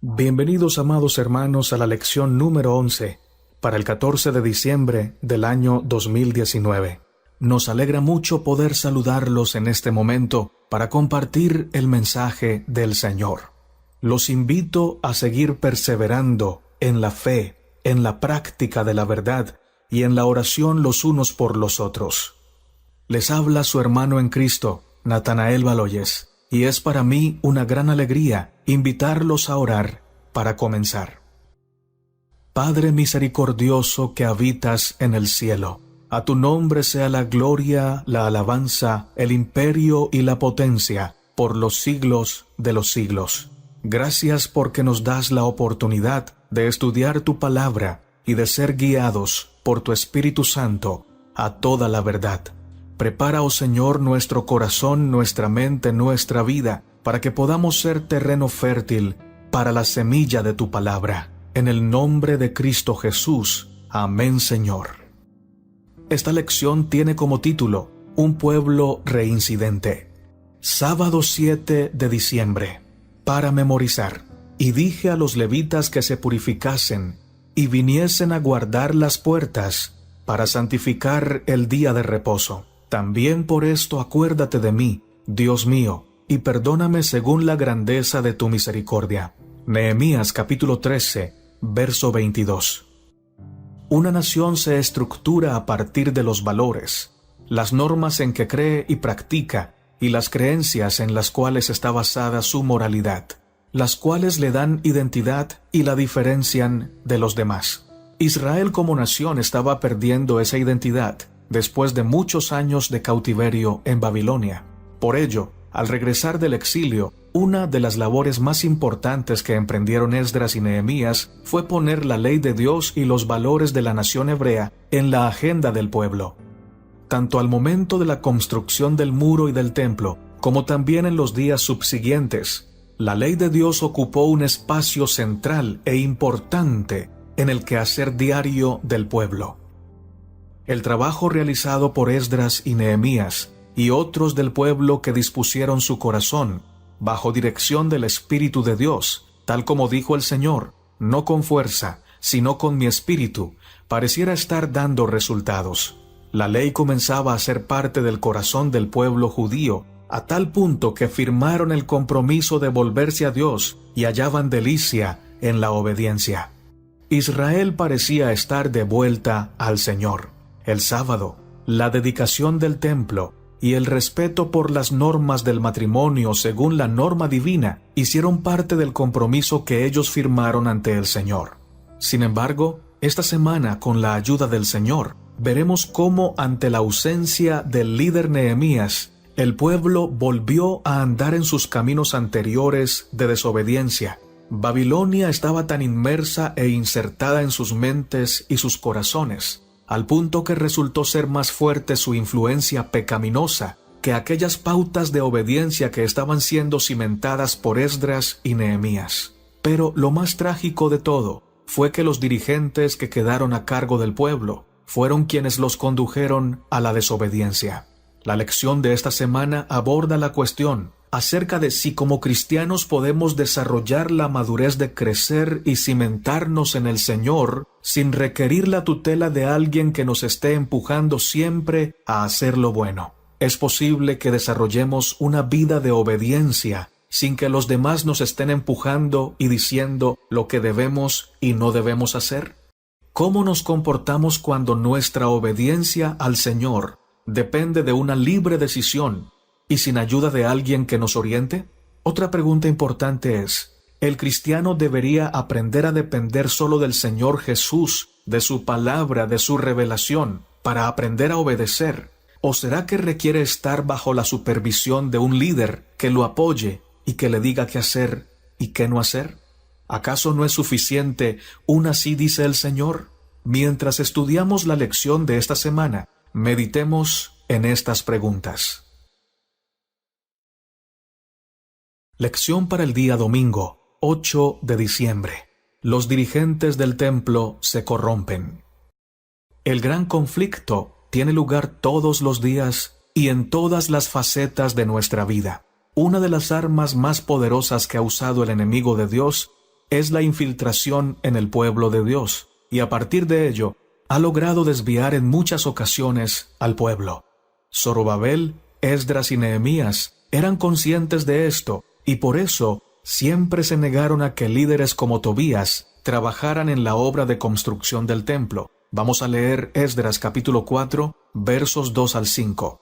Bienvenidos, amados hermanos, a la lección número 11 para el 14 de diciembre del año 2019. Nos alegra mucho poder saludarlos en este momento para compartir el mensaje del Señor. Los invito a seguir perseverando en la fe, en la práctica de la verdad y en la oración los unos por los otros. Les habla su hermano en Cristo, Natanael Baloyes, y es para mí una gran alegría invitarlos a orar para comenzar. Padre misericordioso que habitas en el cielo, a tu nombre sea la gloria, la alabanza, el imperio y la potencia por los siglos de los siglos. Gracias porque nos das la oportunidad de estudiar tu palabra y de ser guiados por tu Espíritu Santo a toda la verdad. Prepara, oh Señor, nuestro corazón, nuestra mente, nuestra vida, para que podamos ser terreno fértil para la semilla de tu palabra. En el nombre de Cristo Jesús. Amén, Señor. Esta lección tiene como título Un pueblo reincidente. Sábado 7 de diciembre. Para memorizar. Y dije a los levitas que se purificasen y viniesen a guardar las puertas para santificar el día de reposo. También por esto acuérdate de mí, Dios mío, y perdóname según la grandeza de tu misericordia. Nehemías capítulo 13, verso 22. Una nación se estructura a partir de los valores, las normas en que cree y practica, y las creencias en las cuales está basada su moralidad, las cuales le dan identidad y la diferencian de los demás. Israel como nación estaba perdiendo esa identidad después de muchos años de cautiverio en Babilonia. Por ello, al regresar del exilio, una de las labores más importantes que emprendieron Esdras y Nehemías fue poner la ley de Dios y los valores de la nación hebrea en la agenda del pueblo. Tanto al momento de la construcción del muro y del templo, como también en los días subsiguientes, la ley de Dios ocupó un espacio central e importante en el quehacer diario del pueblo. El trabajo realizado por Esdras y Nehemías y otros del pueblo que dispusieron su corazón, bajo dirección del Espíritu de Dios, tal como dijo el Señor, no con fuerza, sino con mi espíritu, pareciera estar dando resultados. La ley comenzaba a ser parte del corazón del pueblo judío, a tal punto que firmaron el compromiso de volverse a Dios y hallaban delicia en la obediencia. Israel parecía estar de vuelta al Señor. El sábado, la dedicación del templo y el respeto por las normas del matrimonio según la norma divina hicieron parte del compromiso que ellos firmaron ante el Señor. Sin embargo, esta semana, con la ayuda del Señor, veremos cómo ante la ausencia del líder Nehemías, el pueblo volvió a andar en sus caminos anteriores de desobediencia. Babilonia estaba tan inmersa e insertada en sus mentes y sus corazones, al punto que resultó ser más fuerte su influencia pecaminosa que aquellas pautas de obediencia que estaban siendo cimentadas por Esdras y Nehemías. Pero lo más trágico de todo fue que los dirigentes que quedaron a cargo del pueblo fueron quienes los condujeron a la desobediencia. La lección de esta semana aborda la cuestión acerca de si como cristianos podemos desarrollar la madurez de crecer y cimentarnos en el Señor sin requerir la tutela de alguien que nos esté empujando siempre a hacer lo bueno. ¿Es posible que desarrollemos una vida de obediencia sin que los demás nos estén empujando y diciendo lo que debemos y no debemos hacer? ¿Cómo nos comportamos cuando nuestra obediencia al Señor depende de una libre decisión y sin ayuda de alguien que nos oriente? Otra pregunta importante es, ¿el cristiano debería aprender a depender solo del Señor Jesús, de su palabra, de su revelación, para aprender a obedecer? ¿O será que requiere estar bajo la supervisión de un líder que lo apoye y que le diga qué hacer y qué no hacer? ¿Acaso no es suficiente un así dice el Señor? Mientras estudiamos la lección de esta semana, meditemos en estas preguntas. Lección para el día domingo, 8 de diciembre. Los dirigentes del templo se corrompen. El gran conflicto tiene lugar todos los días y en todas las facetas de nuestra vida. Una de las armas más poderosas que ha usado el enemigo de Dios es la infiltración en el pueblo de Dios, y a partir de ello, ha logrado desviar en muchas ocasiones al pueblo. Zorobabel, Esdras y Nehemías eran conscientes de esto, y por eso siempre se negaron a que líderes como Tobías trabajaran en la obra de construcción del templo. Vamos a leer Esdras capítulo 4, versos 2 al 5.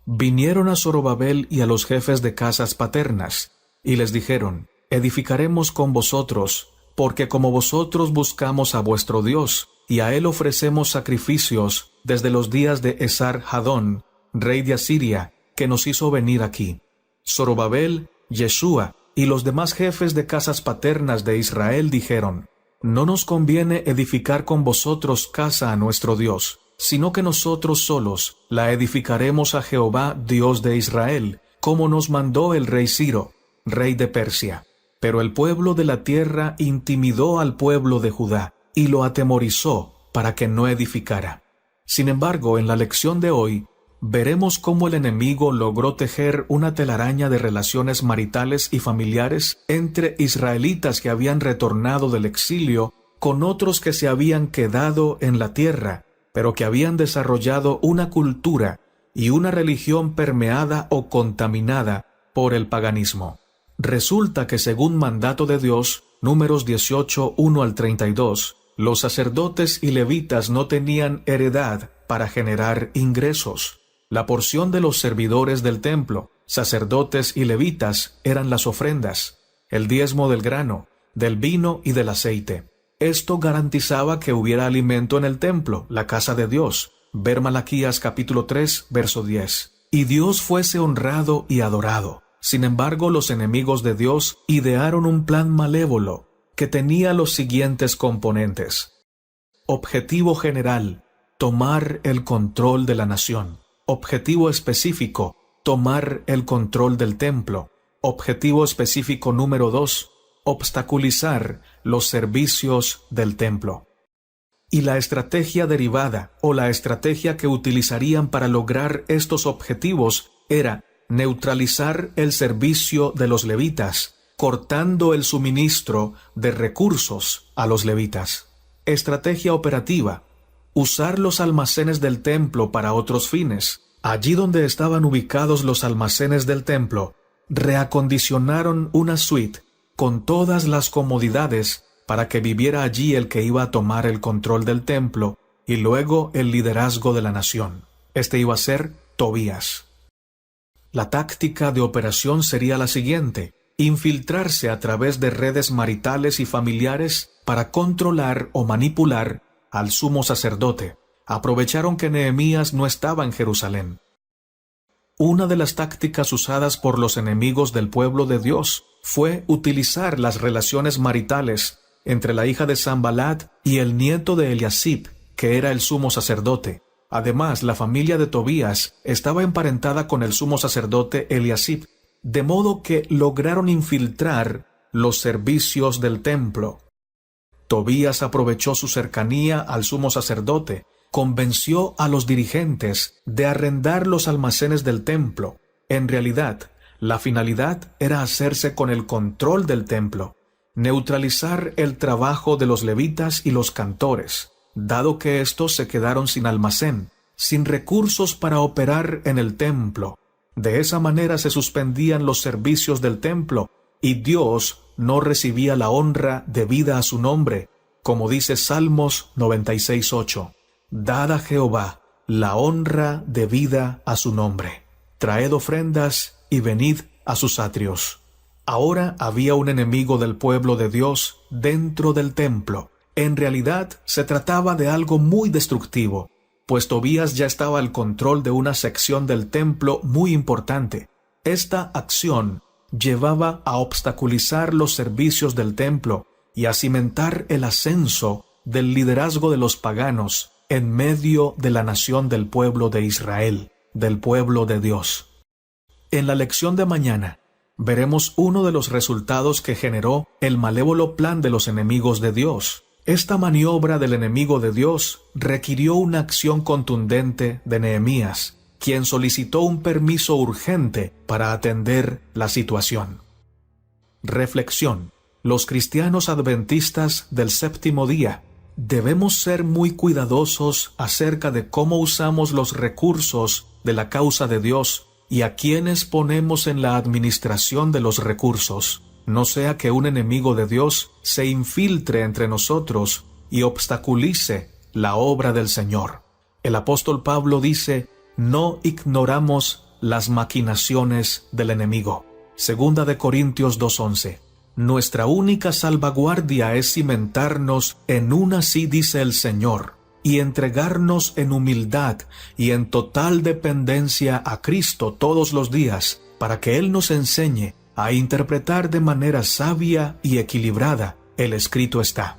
Vinieron a Zorobabel y a los jefes de casas paternas, y les dijeron: edificaremos con vosotros, porque como vosotros buscamos a vuestro Dios, y a él ofrecemos sacrificios desde los días de Esar-Hadón, rey de Asiria, que nos hizo venir aquí. Zorobabel, Yeshúa y los demás jefes de casas paternas de Israel dijeron: no nos conviene edificar con vosotros casa a nuestro Dios, sino que nosotros solos la edificaremos a Jehová, Dios de Israel, como nos mandó el rey Ciro, rey de Persia. Pero el pueblo de la tierra intimidó al pueblo de Judá y lo atemorizó para que no edificara. Sin embargo, en la lección de hoy, veremos cómo el enemigo logró tejer una telaraña de relaciones maritales y familiares entre israelitas que habían retornado del exilio con otros que se habían quedado en la tierra, pero que habían desarrollado una cultura y una religión permeada o contaminada por el paganismo. Resulta que según mandato de Dios, Números 18, 1 al 32, los sacerdotes y levitas no tenían heredad para generar ingresos. La porción de los servidores del templo, sacerdotes y levitas, eran las ofrendas, el diezmo del grano, del vino y del aceite. Esto garantizaba que hubiera alimento en el templo, la casa de Dios. Ver Malaquías capítulo 3, verso 10. Y Dios fuese honrado y adorado. Sin embargo, los enemigos de Dios idearon un plan malévolo que tenía los siguientes componentes. Objetivo general: tomar el control de la nación. Objetivo específico: tomar el control del templo. Objetivo específico número 2: obstaculizar los servicios del templo. Y la estrategia derivada o la estrategia que utilizarían para lograr estos objetivos era neutralizar el servicio de los levitas, cortando el suministro de recursos a los levitas. Estrategia operativa: usar los almacenes del templo para otros fines. Allí donde estaban ubicados los almacenes del templo, reacondicionaron una suite con todas las comodidades para que viviera allí el que iba a tomar el control del templo y luego el liderazgo de la nación. Este iba a ser Tobías. La táctica de operación sería la siguiente: infiltrarse a través de redes maritales y familiares para controlar o manipular al sumo sacerdote. Aprovecharon que Nehemías no estaba en Jerusalén. Una de las tácticas usadas por los enemigos del pueblo de Dios fue utilizar las relaciones maritales entre la hija de Sanbalat y el nieto de Eliasib, que era el sumo sacerdote. Además, la familia de Tobías estaba emparentada con el sumo sacerdote Eliasib, de modo que lograron infiltrar los servicios del templo. Tobías aprovechó su cercanía al sumo sacerdote, convenció a los dirigentes de arrendar los almacenes del templo. En realidad, la finalidad era hacerse con el control del templo, neutralizar el trabajo de los levitas y los cantores, dado que éstos se quedaron sin almacén, sin recursos para operar en el templo. De esa manera se suspendían los servicios del templo y Dios no recibía la honra debida a su nombre, como dice Salmos 96:8. Dad a Jehová la honra debida a su nombre. Traed ofrendas y venid a sus atrios. Ahora había un enemigo del pueblo de Dios dentro del templo. En realidad se trataba de algo muy destructivo, pues Tobías ya estaba al control de una sección del templo muy importante. Esta acción llevaba a obstaculizar los servicios del templo y a cimentar el ascenso del liderazgo de los paganos en medio de la nación del pueblo de Israel, del pueblo de Dios. En la lección de mañana veremos uno de los resultados que generó el malévolo plan de los enemigos de Dios. Esta maniobra del enemigo de Dios requirió una acción contundente de Nehemías, quien solicitó un permiso urgente para atender la situación. Reflexión: Los cristianos adventistas del séptimo día debemos ser muy cuidadosos acerca de cómo usamos los recursos de la causa de Dios y a quienes ponemos en la administración de los recursos, no sea que un enemigo de Dios se infiltre entre nosotros y obstaculice la obra del Señor. El apóstol Pablo dice: no ignoramos las maquinaciones del enemigo. Segunda de Corintios 2:11. Nuestra única salvaguardia es cimentarnos en un así dice el Señor, y entregarnos en humildad y en total dependencia a Cristo todos los días, para que Él nos enseñe a interpretar de manera sabia y equilibrada el escrito está.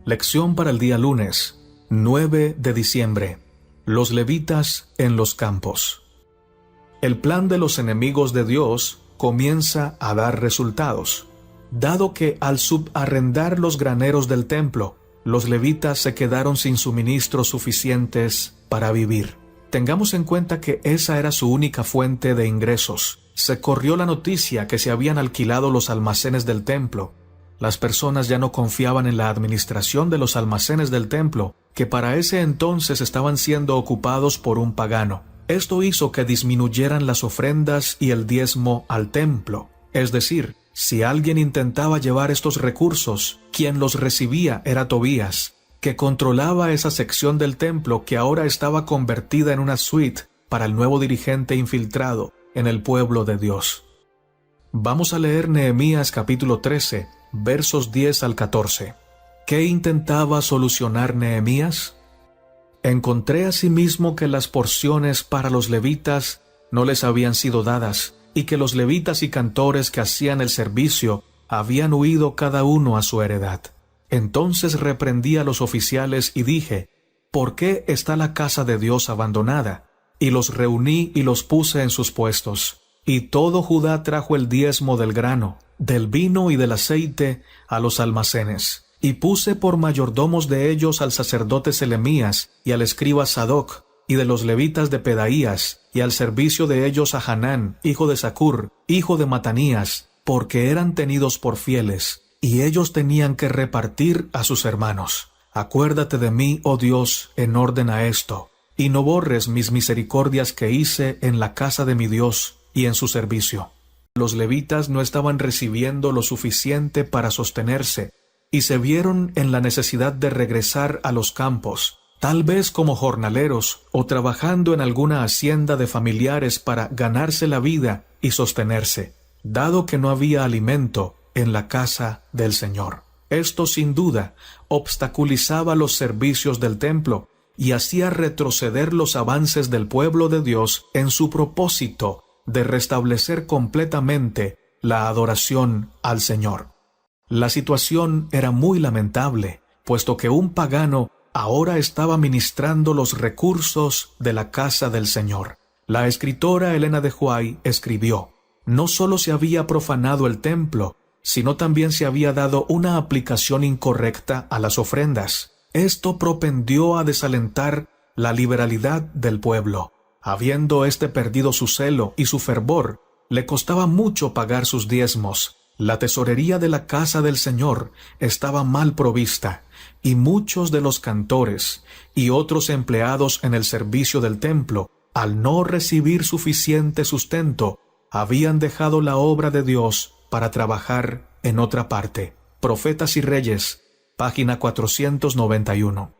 Lección para el día lunes, 9 de diciembre. Los levitas en los campos. El plan de los enemigos de Dios comienza a dar resultados, dado que al subarrendar los graneros del templo, los levitas se quedaron sin suministros suficientes para vivir. Tengamos en cuenta que esa era su única fuente de ingresos. Se corrió la noticia que se habían alquilado los almacenes del templo. Las personas ya no confiaban en la administración de los almacenes del templo, que para ese entonces estaban siendo ocupados por un pagano. Esto hizo que disminuyeran las ofrendas y el diezmo al templo. Es decir, si alguien intentaba llevar estos recursos, quien los recibía era Tobías, que controlaba esa sección del templo que ahora estaba convertida en una suite para el nuevo dirigente infiltrado en el pueblo de Dios. Vamos a leer Nehemías capítulo 13, versos 10 al 14. ¿Qué intentaba solucionar Nehemías? Encontré asimismo que las porciones para los levitas no les habían sido dadas, y que los levitas y cantores que hacían el servicio habían huido cada uno a su heredad. Entonces reprendí a los oficiales y dije: ¿por qué está la casa de Dios abandonada? Y los reuní y los puse en sus puestos. Y todo Judá trajo el diezmo del grano, del vino y del aceite a los almacenes. Y puse por mayordomos de ellos al sacerdote Selemías y al escriba Sadoc, y de los levitas de Pedaías, y al servicio de ellos a Hanán, hijo de Zacur, hijo de Matanías, porque eran tenidos por fieles, y ellos tenían que repartir a sus hermanos. Acuérdate de mí, oh Dios, en orden a esto, y no borres mis misericordias que hice en la casa de mi Dios y en su servicio. Los levitas no estaban recibiendo lo suficiente para sostenerse, y se vieron en la necesidad de regresar a los campos, tal vez como jornaleros o trabajando en alguna hacienda de familiares para ganarse la vida y sostenerse, dado que no había alimento en la casa del Señor. Esto sin duda obstaculizaba los servicios del templo y hacía retroceder los avances del pueblo de Dios en su propósito de restablecer completamente la adoración al Señor. La situación era muy lamentable, puesto que un pagano ahora estaba ministrando los recursos de la casa del Señor. La escritora Elena de White escribió: no solo se había profanado el templo, sino también se había dado una aplicación incorrecta a las ofrendas. Esto propendió a desalentar la liberalidad del pueblo. Habiendo éste perdido su celo y su fervor, le costaba mucho pagar sus diezmos. La tesorería de la casa del Señor estaba mal provista, y muchos de los cantores y otros empleados en el servicio del templo, al no recibir suficiente sustento, habían dejado la obra de Dios para trabajar en otra parte. Profetas y Reyes, página 491.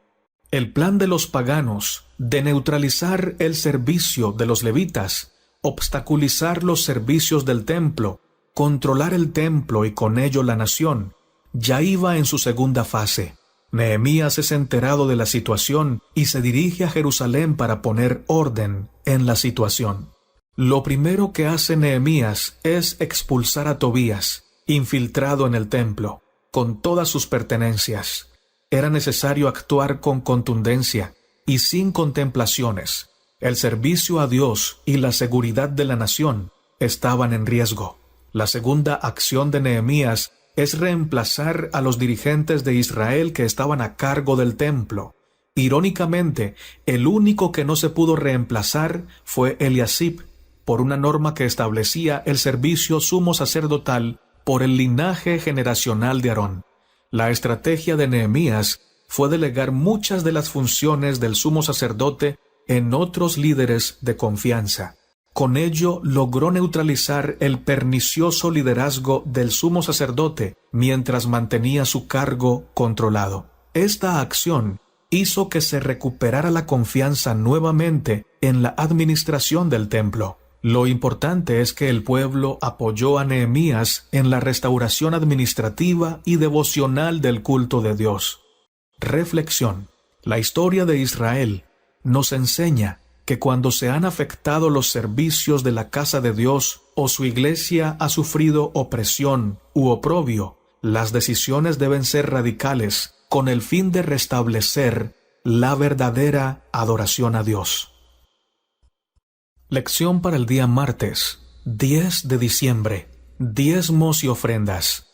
El plan de los paganos de neutralizar el servicio de los levitas, obstaculizar los servicios del templo, controlar el templo y con ello la nación, ya iba en su segunda fase. Nehemías es enterado de la situación y se dirige a Jerusalén para poner orden en la situación. Lo primero que hace Nehemías es expulsar a Tobías, infiltrado en el templo, con todas sus pertenencias. Era necesario actuar con contundencia y sin contemplaciones. El servicio a Dios y la seguridad de la nación estaban en riesgo. La segunda acción de Nehemías es reemplazar a los dirigentes de Israel que estaban a cargo del templo. Irónicamente, el único que no se pudo reemplazar fue Eliasib, por una norma que establecía el servicio sumo sacerdotal por el linaje generacional de Aarón. La estrategia de Nehemías fue delegar muchas de las funciones del sumo sacerdote en otros líderes de confianza. Con ello logró neutralizar el pernicioso liderazgo del sumo sacerdote mientras mantenía su cargo controlado. Esta acción hizo que se recuperara la confianza nuevamente en la administración del templo. Lo importante es que el pueblo apoyó a Nehemías en la restauración administrativa y devocional del culto de Dios. Reflexión. La historia de Israel nos enseña que cuando se han afectado los servicios de la casa de Dios o su iglesia ha sufrido opresión u oprobio, las decisiones deben ser radicales con el fin de restablecer la verdadera adoración a Dios. Lección para el día martes, 10 de diciembre. Diezmos y ofrendas.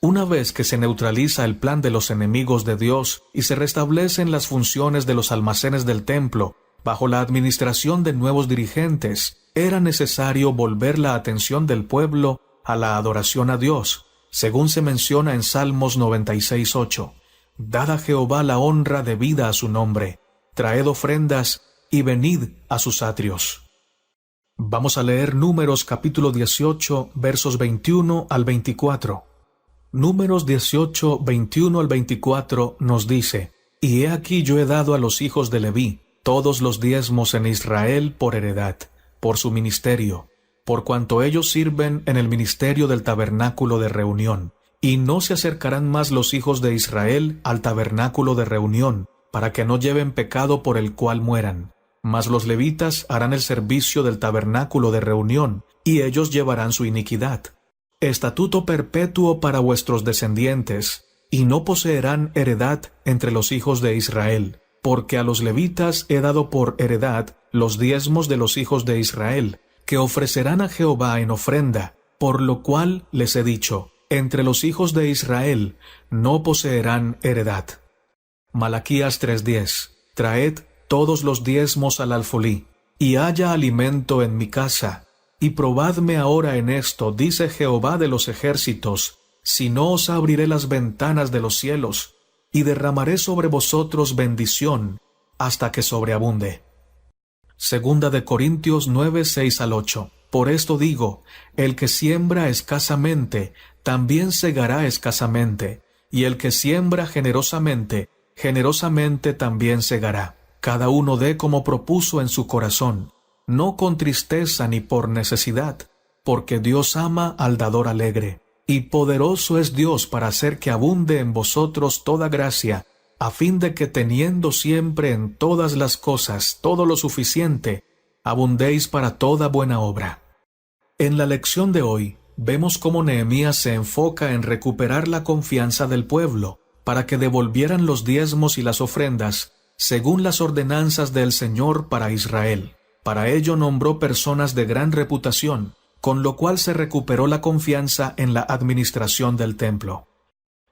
Una vez que se neutraliza el plan de los enemigos de Dios y se restablecen las funciones de los almacenes del templo, bajo la administración de nuevos dirigentes, era necesario volver la atención del pueblo a la adoración a Dios, según se menciona en Salmos 96:8. Dad a Jehová la honra debida a su nombre, traed ofrendas y venid a sus atrios. Vamos a leer Números capítulo 18, versos 21 al 24. Números 18, 21 al 24 nos dice: Y he aquí yo he dado a los hijos de Leví todos los diezmos en Israel por heredad, por su ministerio, por cuanto ellos sirven en el ministerio del tabernáculo de reunión. Y no se acercarán más los hijos de Israel al tabernáculo de reunión, para que no lleven pecado por el cual mueran. Mas los levitas harán el servicio del tabernáculo de reunión, y ellos llevarán su iniquidad. Estatuto perpetuo para vuestros descendientes, y no poseerán heredad entre los hijos de Israel, porque a los levitas he dado por heredad los diezmos de los hijos de Israel, que ofrecerán a Jehová en ofrenda, por lo cual les he dicho: entre los hijos de Israel no poseerán heredad. Malaquías 3:10. Traed todos los diezmos al alfolí, y haya alimento en mi casa. Y probadme ahora en esto, dice Jehová de los ejércitos, si no os abriré las ventanas de los cielos, y derramaré sobre vosotros bendición, hasta que sobreabunde. Segunda de Corintios 9:6 al 8. Por esto digo, el que siembra escasamente, también segará escasamente, y el que siembra generosamente, generosamente también segará. Cada uno dé como propuso en su corazón, no con tristeza ni por necesidad, porque Dios ama al dador alegre, y poderoso es Dios para hacer que abunde en vosotros toda gracia, a fin de que teniendo siempre en todas las cosas todo lo suficiente, abundéis para toda buena obra. En la lección de hoy, vemos cómo Nehemías se enfoca en recuperar la confianza del pueblo, para que devolvieran los diezmos y las ofrendas, según las ordenanzas del Señor para Israel. Para ello nombró personas de gran reputación, con lo cual se recuperó la confianza en la administración del templo.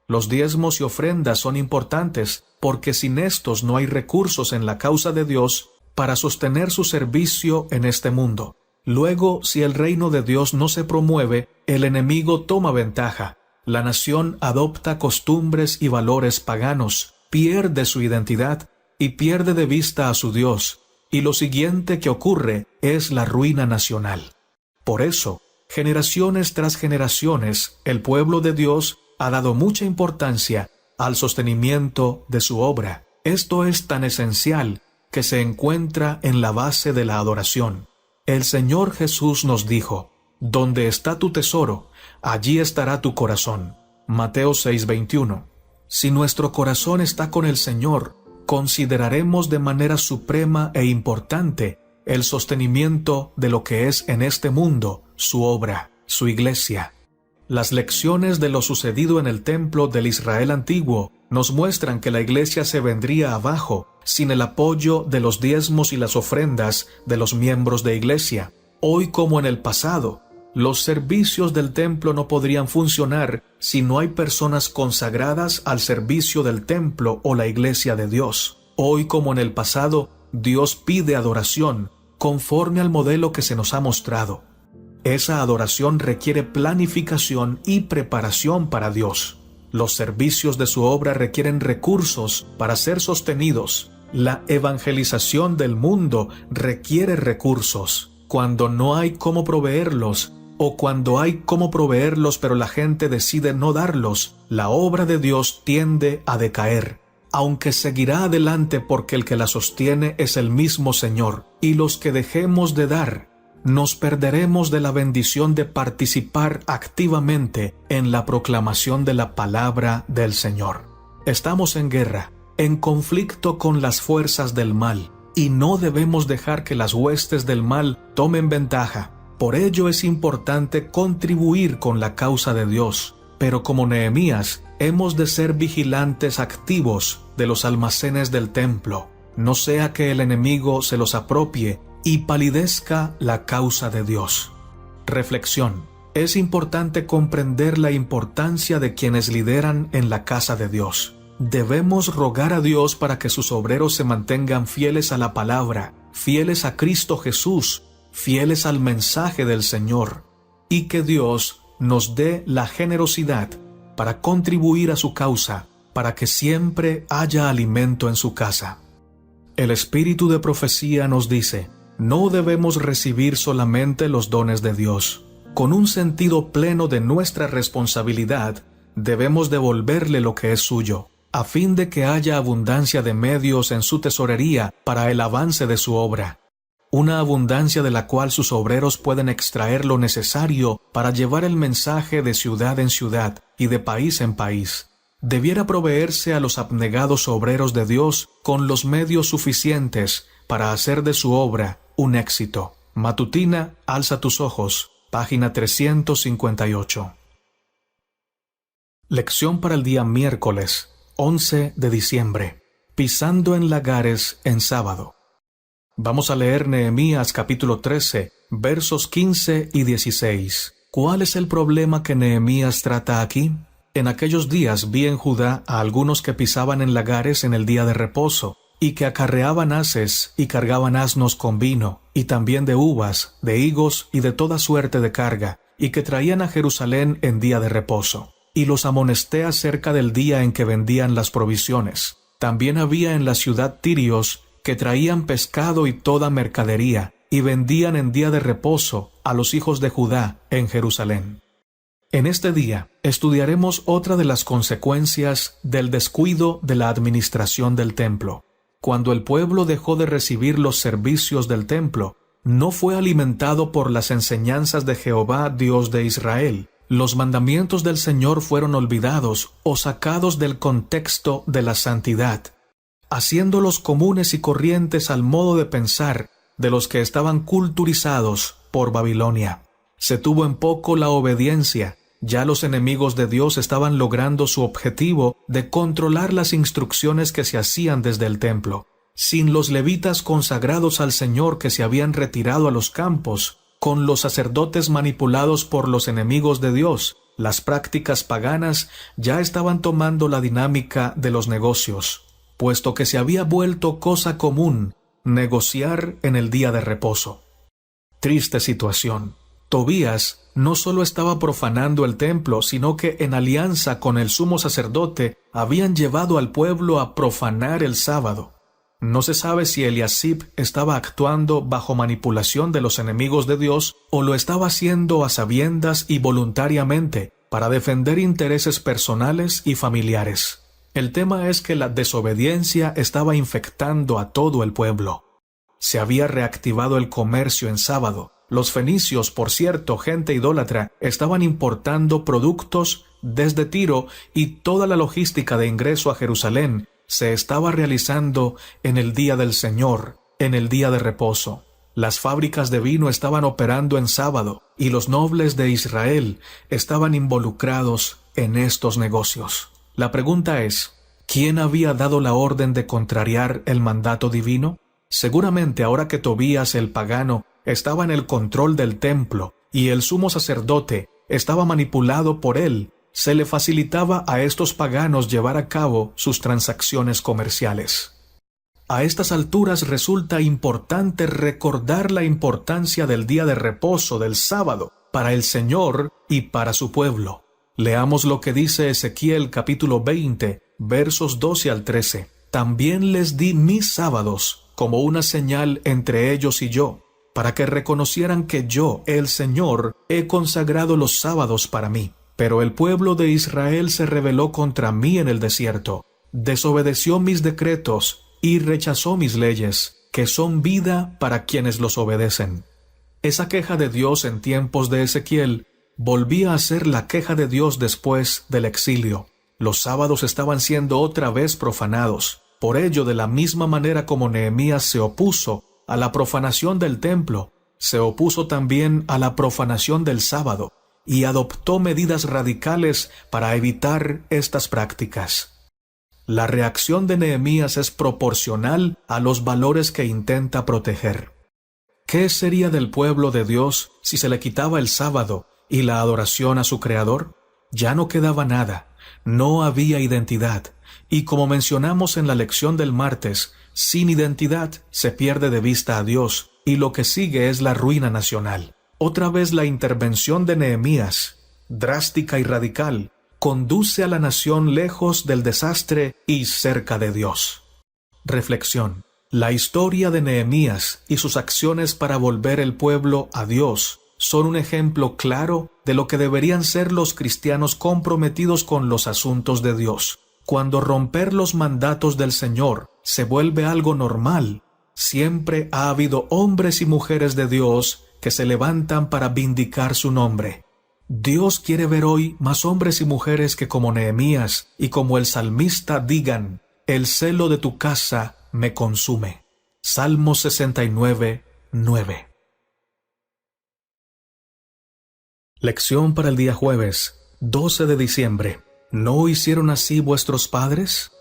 Los diezmos y ofrendas son importantes porque sin estos no hay recursos en la causa de Dios para sostener su servicio en este mundo. Luego, si el reino de Dios no se promueve, el enemigo toma ventaja. La nación adopta costumbres y valores paganos, pierde su identidad y pierde de vista a su Dios, y lo siguiente que ocurre es la ruina nacional. Por eso, generaciones tras generaciones, el pueblo de Dios ha dado mucha importancia al sostenimiento de su obra. Esto es tan esencial que se encuentra en la base de la adoración. El Señor Jesús nos dijo: «Donde está tu tesoro, allí estará tu corazón». Mateo 6:21. Si nuestro corazón está con el Señor, consideraremos de manera suprema e importante el sostenimiento de lo que es en este mundo su obra, su iglesia. Las lecciones de lo sucedido en el templo del Israel antiguo nos muestran que la iglesia se vendría abajo sin el apoyo de los diezmos y las ofrendas de los miembros de iglesia. Hoy como en el pasado, los servicios del templo no podrían funcionar si no hay personas consagradas al servicio del templo o la iglesia de Dios. Hoy como en el pasado, Dios pide adoración, conforme al modelo que se nos ha mostrado. Esa adoración requiere planificación y preparación para Dios. Los servicios de su obra requieren recursos para ser sostenidos. La evangelización del mundo requiere recursos. Cuando no hay cómo proveerlos, o cuando hay cómo proveerlos pero la gente decide no darlos, la obra de Dios tiende a decaer, aunque seguirá adelante porque el que la sostiene es el mismo Señor, y los que dejemos de dar, nos perderemos de la bendición de participar activamente en la proclamación de la palabra del Señor. Estamos en guerra, en conflicto con las fuerzas del mal, y no debemos dejar que las huestes del mal tomen ventaja. Por ello es importante contribuir con la causa de Dios, pero como Nehemías, hemos de ser vigilantes activos de los almacenes del templo, no sea que el enemigo se los apropie y palidezca la causa de Dios. Reflexión. Es importante comprender la importancia de quienes lideran en la casa de Dios. Debemos rogar a Dios para que sus obreros se mantengan fieles a la palabra, fieles a Cristo Jesús, fieles al mensaje del Señor, y que Dios nos dé la generosidad para contribuir a su causa, para que siempre haya alimento en su casa. El espíritu de profecía nos dice, no debemos recibir solamente los dones de Dios. Con un sentido pleno de nuestra responsabilidad, debemos devolverle lo que es suyo, a fin de que haya abundancia de medios en su tesorería para el avance de su obra. Una abundancia de la cual sus obreros pueden extraer lo necesario para llevar el mensaje de ciudad en ciudad y de país en país. Debiera proveerse a los abnegados obreros de Dios con los medios suficientes para hacer de su obra un éxito. Matutina, alza tus ojos, página 358. Lección para el día miércoles, 11 de diciembre. Pisando en lagares en sábado. Vamos a leer Nehemías capítulo 13, versos 15 y 16. ¿Cuál es el problema que Nehemías trata aquí? En aquellos días vi en Judá a algunos que pisaban en lagares en el día de reposo, y que acarreaban haces y cargaban asnos con vino, y también de uvas, de higos y de toda suerte de carga, y que traían a Jerusalén en día de reposo. Y los amonesté acerca del día en que vendían las provisiones. También había en la ciudad tirios que traían pescado y toda mercadería, y vendían en día de reposo a los hijos de Judá en Jerusalén. En este día estudiaremos otra de las consecuencias del descuido de la administración del templo. Cuando el pueblo dejó de recibir los servicios del templo, no fue alimentado por las enseñanzas de Jehová, Dios de Israel. Los mandamientos del Señor fueron olvidados o sacados del contexto de la santidad, haciéndolos comunes y corrientes al modo de pensar de los que estaban culturizados por Babilonia. Se tuvo en poco la obediencia. Ya los enemigos de Dios estaban logrando su objetivo de controlar las instrucciones que se hacían desde el templo. Sin los levitas consagrados al Señor que se habían retirado a los campos, con los sacerdotes manipulados por los enemigos de Dios, las prácticas paganas ya estaban tomando la dinámica de los negocios, puesto que se había vuelto cosa común negociar en el día de reposo. Triste situación. Tobías no solo estaba profanando el templo, sino que en alianza con el sumo sacerdote habían llevado al pueblo a profanar el sábado. No se sabe si Eliasib estaba actuando bajo manipulación de los enemigos de Dios o lo estaba haciendo a sabiendas y voluntariamente para defender intereses personales y familiares. El tema es que la desobediencia estaba infectando a todo el pueblo. Se había reactivado el comercio en sábado. Los fenicios, por cierto, gente idólatra, estaban importando productos desde Tiro y toda la logística de ingreso a Jerusalén se estaba realizando en el día del Señor, en el día de reposo. Las fábricas de vino estaban operando en sábado y los nobles de Israel estaban involucrados en estos negocios. La pregunta es, ¿quién había dado la orden de contrariar el mandato divino? Seguramente ahora que Tobías el pagano estaba en el control del templo y el sumo sacerdote estaba manipulado por él, se le facilitaba a estos paganos llevar a cabo sus transacciones comerciales. A estas alturas resulta importante recordar la importancia del día de reposo del sábado para el Señor y para su pueblo. Leamos lo que dice Ezequiel capítulo 20, versos 12 al 13. También les di mis sábados como una señal entre ellos y yo, para que reconocieran que yo, el Señor, he consagrado los sábados para mí. Pero el pueblo de Israel se rebeló contra mí en el desierto, desobedeció mis decretos y rechazó mis leyes, que son vida para quienes los obedecen. Esa queja de Dios en tiempos de Ezequiel volvía a ser la queja de Dios después del exilio. Los sábados estaban siendo otra vez profanados. Por ello, de la misma manera como Nehemías se opuso a la profanación del templo, se opuso también a la profanación del sábado y adoptó medidas radicales para evitar estas prácticas. La reacción de Nehemías es proporcional a los valores que intenta proteger. ¿Qué sería del pueblo de Dios si se le quitaba el sábado y la adoración a su Creador? Ya no quedaba nada, no había identidad, y como mencionamos en la lección del martes, sin identidad se pierde de vista a Dios, y lo que sigue es la ruina nacional. Otra vez la intervención de Nehemías, drástica y radical, conduce a la nación lejos del desastre y cerca de Dios. Reflexión. La historia de Nehemías y sus acciones para volver el pueblo a Dios son un ejemplo claro de lo que deberían ser los cristianos comprometidos con los asuntos de Dios. Cuando romper los mandatos del Señor se vuelve algo normal, siempre ha habido hombres y mujeres de Dios que se levantan para vindicar su nombre. Dios quiere ver hoy más hombres y mujeres que como Nehemías y como el salmista digan: el celo de tu casa me consume. Salmo 69, 9. Lección para el día jueves, 12 de diciembre. ¿No hicieron así vuestros padres?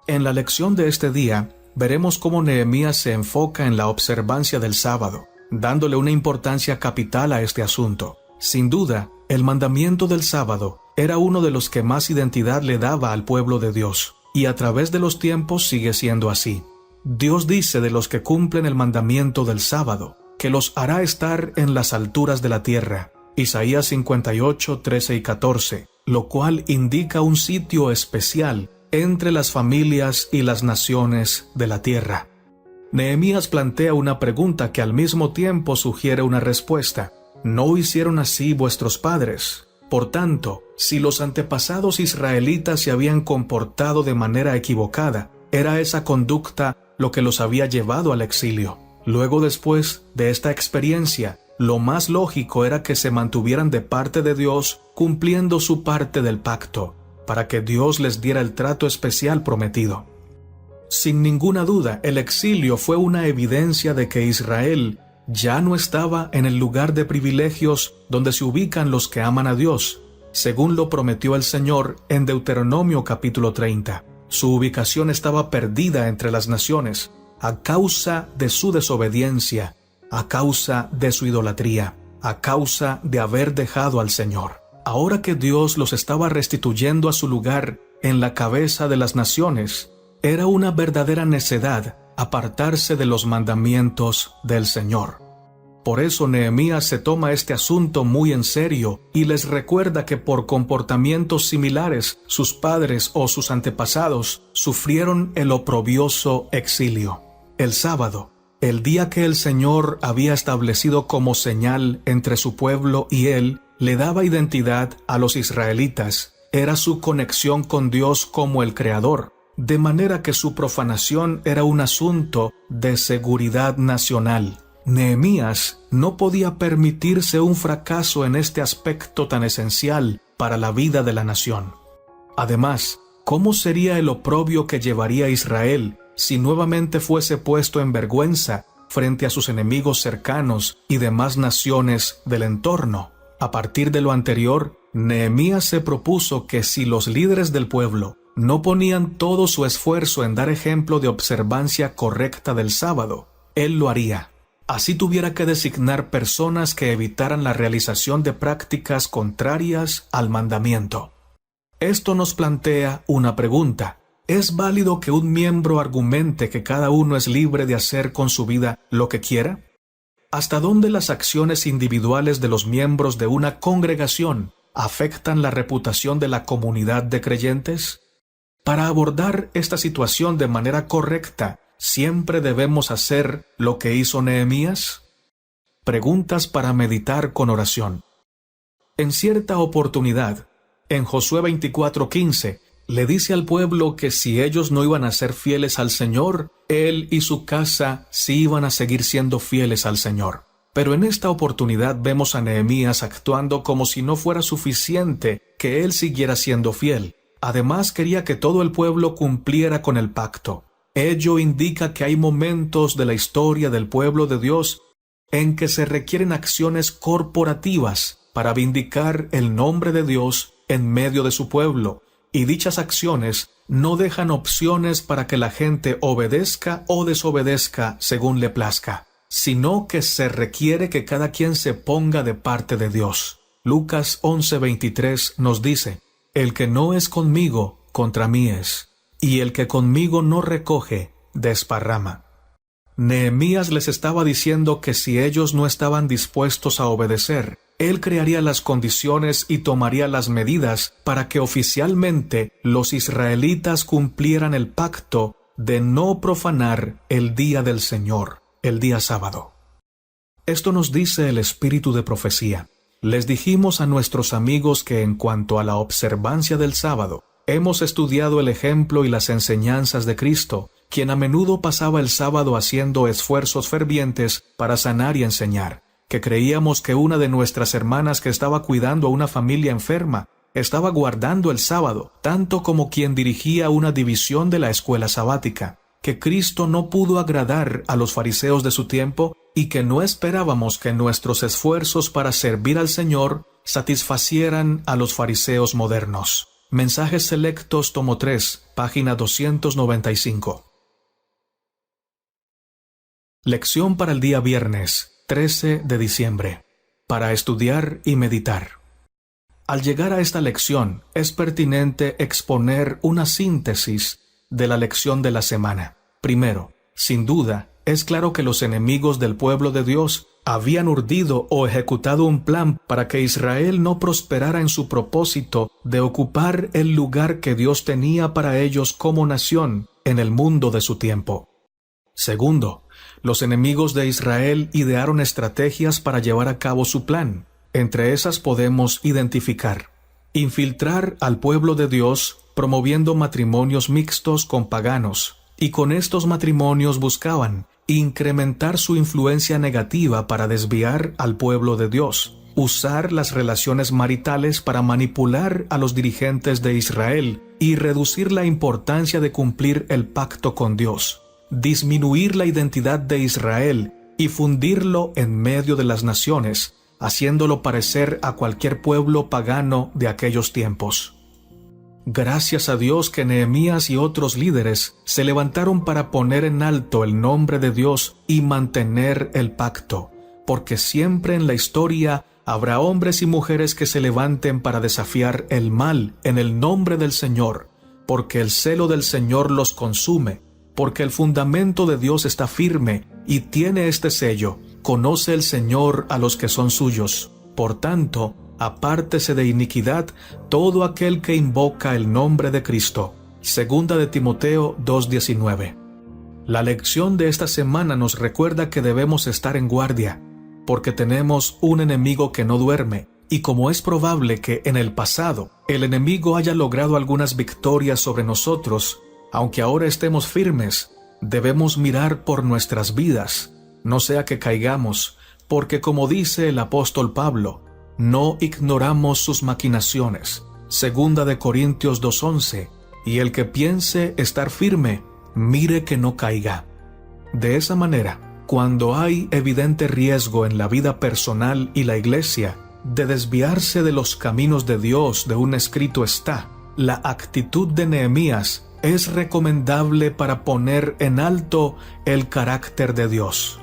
En la lección de este día, veremos cómo Nehemías se enfoca en la observancia del sábado, dándole una importancia capital a este asunto. Sin duda, el mandamiento del sábado era uno de los que más identidad le daba al pueblo de Dios, y a través de los tiempos sigue siendo así. Dios dice de los que cumplen el mandamiento del sábado, que los hará estar en las alturas de la tierra. Isaías 58, 13 y 14, lo cual indica un sitio especial entre las familias y las naciones de la tierra. Nehemías plantea una pregunta que al mismo tiempo sugiere una respuesta. ¿No hicieron así vuestros padres? Por tanto, si los antepasados israelitas se habían comportado de manera equivocada, era esa conducta lo que los había llevado al exilio. Luego, después de esta experiencia, lo más lógico era que se mantuvieran de parte de Dios cumpliendo su parte del pacto, para que Dios les diera el trato especial prometido. Sin ninguna duda, el exilio fue una evidencia de que Israel ya no estaba en el lugar de privilegios donde se ubican los que aman a Dios, según lo prometió el Señor en Deuteronomio capítulo 30. Su ubicación estaba perdida entre las naciones, a causa de su desobediencia, a causa de su idolatría, a causa de haber dejado al Señor. Ahora que Dios los estaba restituyendo a su lugar en la cabeza de las naciones, era una verdadera necedad apartarse de los mandamientos del Señor. Por eso Nehemías se toma este asunto muy en serio y les recuerda que por comportamientos similares sus padres o sus antepasados sufrieron el oprobioso exilio. El sábado, el día que el Señor había establecido como señal entre su pueblo y él, le daba identidad a los israelitas. Era su conexión con Dios como el Creador, de manera que su profanación era un asunto de seguridad nacional. Nehemías no podía permitirse un fracaso en este aspecto tan esencial para la vida de la nación. Además, ¿cómo sería el oprobio que llevaría Israel si nuevamente fuese puesto en vergüenza frente a sus enemigos cercanos y demás naciones del entorno? A partir de lo anterior, Nehemías se propuso que si los líderes del pueblo no ponían todo su esfuerzo en dar ejemplo de observancia correcta del sábado, él lo haría. Así tuviera que designar personas que evitaran la realización de prácticas contrarias al mandamiento. Esto nos plantea una pregunta. ¿Es válido que un miembro argumente que cada uno es libre de hacer con su vida lo que quiera? ¿Hasta dónde las acciones individuales de los miembros de una congregación afectan la reputación de la comunidad de creyentes? Para abordar esta situación de manera correcta, ¿siempre debemos hacer lo que hizo Nehemías? Preguntas para meditar con oración. En cierta oportunidad, en Josué 24:15, le dice al pueblo que si ellos no iban a ser fieles al Señor, él y su casa sí iban a seguir siendo fieles al Señor. Pero en esta oportunidad vemos a Nehemías actuando como si no fuera suficiente que él siguiera siendo fiel. Además quería que todo el pueblo cumpliera con el pacto. Ello indica que hay momentos de la historia del pueblo de Dios en que se requieren acciones corporativas para vindicar el nombre de Dios en medio de su pueblo, y dichas acciones no dejan opciones para que la gente obedezca o desobedezca según le plazca, sino que se requiere que cada quien se ponga de parte de Dios. Lucas 11:23 nos dice: el que no es conmigo, contra mí es, y el que conmigo no recoge, desparrama. Nehemías les estaba diciendo que si ellos no estaban dispuestos a obedecer, él crearía las condiciones y tomaría las medidas para que oficialmente los israelitas cumplieran el pacto de no profanar el día del Señor, el día sábado. Esto nos dice el espíritu de profecía. Les dijimos a nuestros amigos que en cuanto a la observancia del sábado, hemos estudiado el ejemplo y las enseñanzas de Cristo, quien a menudo pasaba el sábado haciendo esfuerzos fervientes para sanar y enseñar, que creíamos que una de nuestras hermanas que estaba cuidando a una familia enferma estaba guardando el sábado, tanto como quien dirigía una división de la escuela sabática, que Cristo no pudo agradar a los fariseos de su tiempo y que no esperábamos que nuestros esfuerzos para servir al Señor satisfacieran a los fariseos modernos. Mensajes Selectos, tomo 3, página 295. Lección para el día viernes, 13 de diciembre, para estudiar y meditar. Al llegar a esta lección, es pertinente exponer una síntesis de la lección de la semana. Primero, sin duda, es claro que los enemigos del pueblo de Dios habían urdido o ejecutado un plan para que Israel no prosperara en su propósito de ocupar el lugar que Dios tenía para ellos como nación en el mundo de su tiempo. Segundo, los enemigos de Israel idearon estrategias para llevar a cabo su plan. Entre esas podemos identificar: infiltrar al pueblo de Dios promoviendo matrimonios mixtos con paganos, y con estos matrimonios buscaban incrementar su influencia negativa para desviar al pueblo de Dios, usar las relaciones maritales para manipular a los dirigentes de Israel y reducir la importancia de cumplir el pacto con Dios, disminuir la identidad de Israel y fundirlo en medio de las naciones, haciéndolo parecer a cualquier pueblo pagano de aquellos tiempos. Gracias a Dios que Nehemías y otros líderes se levantaron para poner en alto el nombre de Dios y mantener el pacto, porque siempre en la historia habrá hombres y mujeres que se levanten para desafiar el mal en el nombre del Señor, porque el celo del Señor los consume, porque el fundamento de Dios está firme y tiene este sello: conoce el Señor a los que son suyos. Por tanto, apártese de iniquidad todo aquel que invoca el nombre de Cristo. Segunda de Timoteo 2:19. La lección de esta semana nos recuerda que debemos estar en guardia, porque tenemos un enemigo que no duerme, y como es probable que en el pasado el enemigo haya logrado algunas victorias sobre nosotros, aunque ahora estemos firmes, debemos mirar por nuestras vidas, no sea que caigamos, porque como dice el apóstol Pablo, no ignoramos sus maquinaciones. Segunda de Corintios 2:11. Y el que piense estar firme, mire que no caiga. De esa manera, cuando hay evidente riesgo en la vida personal y la iglesia de desviarse de los caminos de Dios, de un escrito está, la actitud de Nehemías es recomendable para poner en alto el carácter de Dios.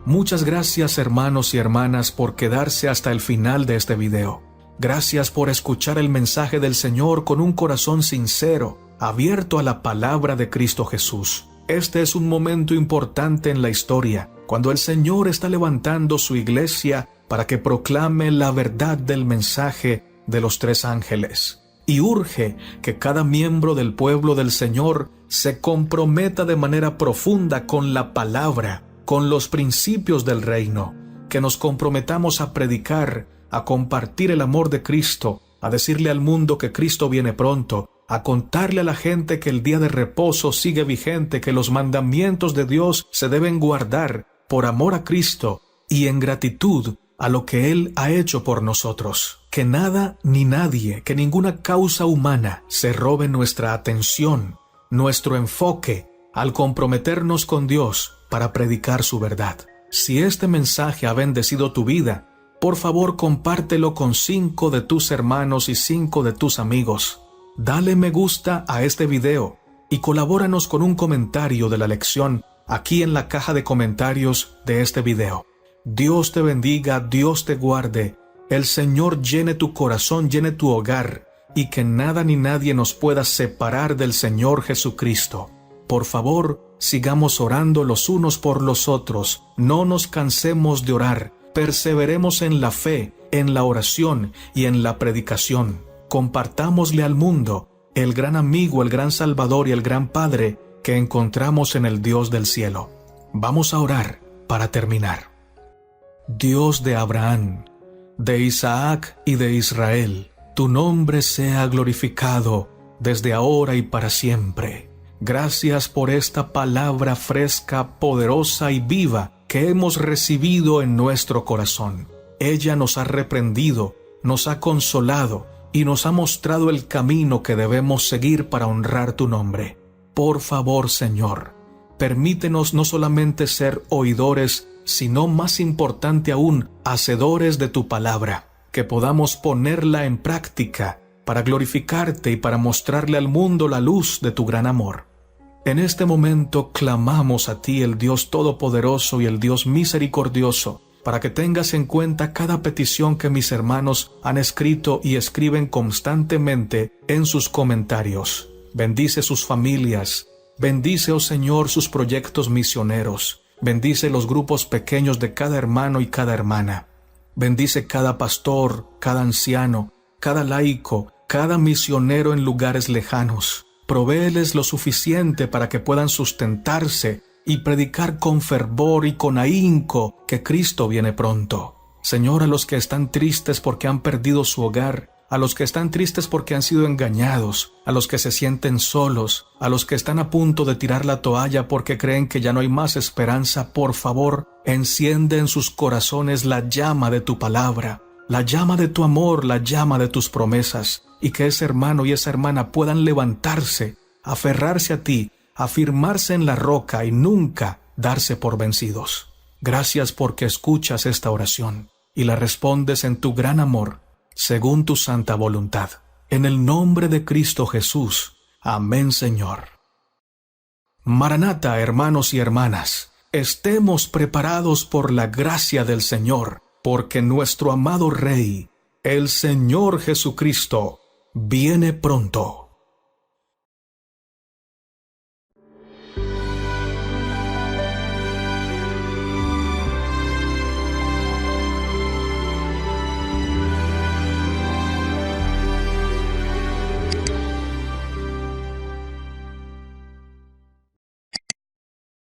Muchas gracias, hermanos y hermanas, por quedarse hasta el final de este video. Gracias por escuchar el mensaje del Señor con un corazón sincero. abierto a la palabra de Cristo Jesús. Este es un momento importante en la historia, cuando el Señor está levantando su iglesia para que proclame la verdad del mensaje de los 3 ángeles. Y urge que cada miembro del pueblo del Señor se comprometa de manera profunda con la palabra, con los principios del reino, que nos comprometamos a predicar, a compartir el amor de Cristo, a decirle al mundo que Cristo viene pronto, a contarle a la gente que el día de reposo sigue vigente, que los mandamientos de Dios se deben guardar por amor a Cristo y en gratitud a lo que Él ha hecho por nosotros. Que nada ni nadie, que ninguna causa humana se robe nuestra atención, nuestro enfoque al comprometernos con Dios para predicar su verdad. Si este mensaje ha bendecido tu vida, por favor compártelo con 5 de tus hermanos y 5 de tus amigos. Dale me gusta a este video y colabóranos con un comentario de la lección aquí en la caja de comentarios de este video. Dios te bendiga, Dios te guarde, el Señor llene tu corazón, llene tu hogar, y que nada ni nadie nos pueda separar del Señor Jesucristo. Por favor, sigamos orando los unos por los otros, no nos cansemos de orar, perseveremos en la fe, en la oración y en la predicación. Compartámosle al mundo el gran amigo, el gran Salvador y el gran Padre que encontramos en el Dios del cielo. Vamos a orar para terminar. Dios de Abraham, de Isaac y de Israel, tu nombre sea glorificado desde ahora y para siempre. Gracias por esta palabra fresca, poderosa y viva que hemos recibido en nuestro corazón. Ella nos ha reprendido, nos ha consolado y nos ha mostrado el camino que debemos seguir para honrar tu nombre. Por favor, Señor, permítenos no solamente ser oidores, sino más importante aún, hacedores de tu palabra, que podamos ponerla en práctica para glorificarte y para mostrarle al mundo la luz de tu gran amor. En este momento clamamos a ti, el Dios Todopoderoso y el Dios Misericordioso, para que tengas en cuenta cada petición que mis hermanos han escrito y escriben constantemente en sus comentarios. Bendice sus familias, bendice, oh Señor, sus proyectos misioneros, bendice los grupos pequeños de cada hermano y cada hermana, bendice cada pastor, cada anciano, cada laico, cada misionero en lugares lejanos. Provéeles lo suficiente para que puedan sustentarse y predicar con fervor y con ahínco que Cristo viene pronto. Señor, a los que están tristes porque han perdido su hogar, a los que están tristes porque han sido engañados, a los que se sienten solos, a los que están a punto de tirar la toalla porque creen que ya no hay más esperanza, por favor, enciende en sus corazones la llama de tu palabra, la llama de tu amor, la llama de tus promesas, y que ese hermano y esa hermana puedan levantarse, aferrarse a ti, afirmarse en la roca y nunca darse por vencidos. Gracias porque escuchas esta oración y la respondes en tu gran amor, según tu santa voluntad. En el nombre de Cristo Jesús. Amén, Señor. Maranata, hermanos y hermanas, estemos preparados por la gracia del Señor, porque nuestro amado Rey, el Señor Jesucristo, viene pronto.